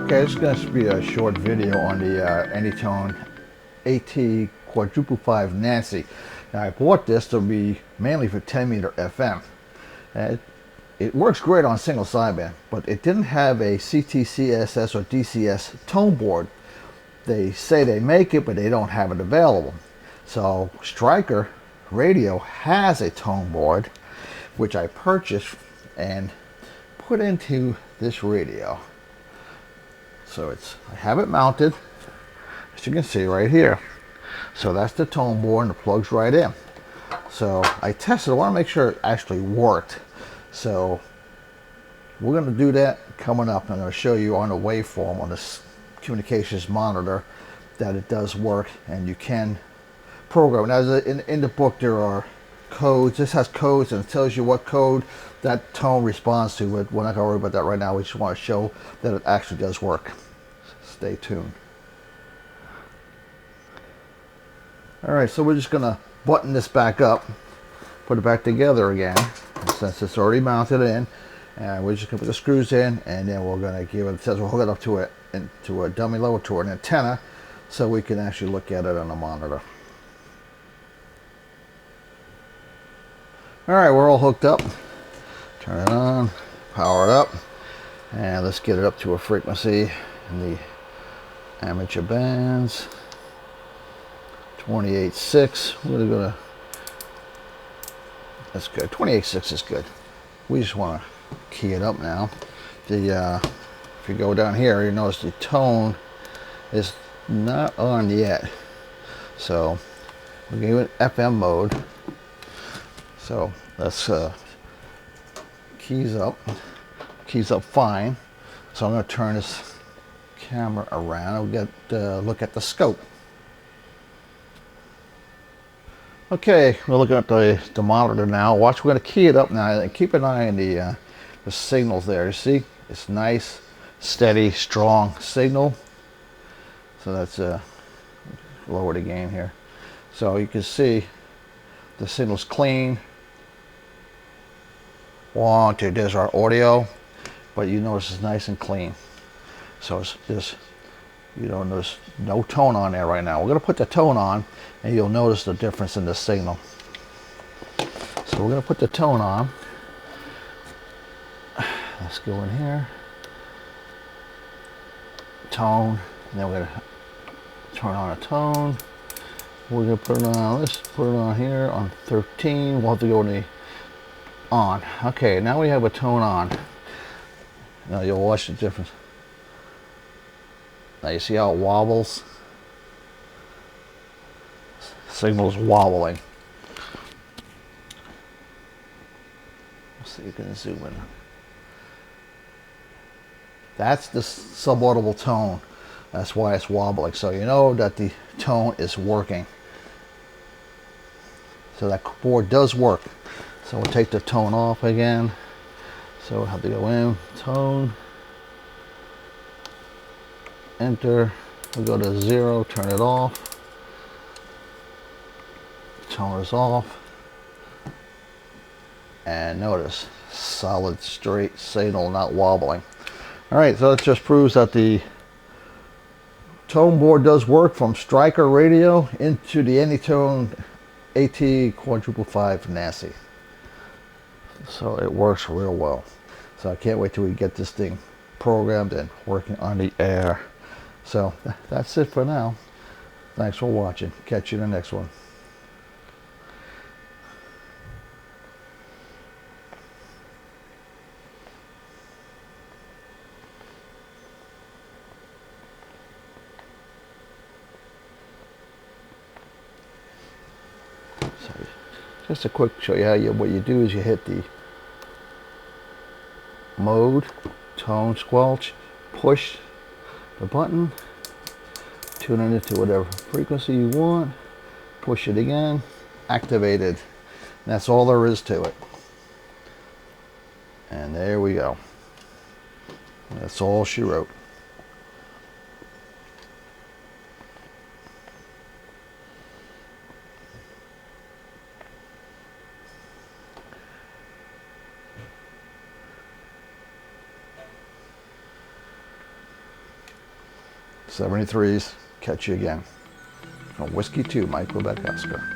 Okay, this is going to be a short video on the Anytone AT5555N. Now, I bought this to be mainly for 10 meter FM. It works great on single sideband, but it didn't have a CTCSS or DCS tone board. They say they make it, but they don't have it available. So Stryker Radio has a tone board, which I purchased and put into this radio. So I have it mounted, as you can see right here. So that's the tone board and it plugs right in. So I tested, I want to make sure it actually worked. So we're going to do that coming up. I'm going to show you on the waveform on this communications monitor that it does work and you can program. Now in the book there are codes. This has codes and it tells you what code that tone responds to, but we're not going to worry about that right now. We just want to show that it actually does work. Stay tuned. Alright, so we're just going to button this back up, put it back together again, since it's already mounted in, and we're just going to put the screws in, and then we're going to give it, it says we'll hook it up to a dummy level, to an antenna, so we can actually look at it on the monitor. Alright, we're all hooked up. Turn it on, power it up, and let's get it up to a frequency in the amateur bands. 28.6. We're gonna that's good. 28.6 is good. We just want to key it up now. If you go down here, you notice the tone is not on yet. So we're going to give it FM mode. So let's keys up fine. So I'm going to turn this camera around. We'll get look at the scope. Okay, we're looking at the monitor now. Watch, we're going to key it up now and keep an eye on the signals there. You see, it's nice, steady, strong signal. So that's lower the gain here. So you can see the signal's clean. 1, 2, there's our audio, but you notice it's nice and clean. So it's just, you know, there's no tone on there right now. We're going to put the tone on and you'll notice the difference in the signal. So we're going to put the tone on. Let's go in here. Tone, and then we're going to turn on a tone. We're going to put it on, let's put it on here on 13. We'll have to go to the on. Okay, now we have a tone on. Now you'll watch the difference. Now you see how it wobbles? Signal's wobbling. So you can zoom in. That's the subaudible tone. That's why it's wobbling. So you know that the tone is working. So that board does work. So we'll take the tone off again. So we'll have to go in, tone, enter, we'll go to 0, turn it off, tone is off, and notice, solid straight signal, not wobbling. Alright, so that just proves that the tone board does work from Stryker Radio into the Anytone AT5555N. So it works real well. So I can't wait till we get this thing programmed and working on the air. So that's it for now. Thanks for watching. Catch you in the next one. So just a quick show you how what you do is you hit the mode, tone, squelch, push the button, tune it into whatever frequency you want, push it again, activated. And that's all there is to it. And there we go. That's all she wrote. 73s. Catch you again. From Whiskey 2, Mike Quebec Oscar.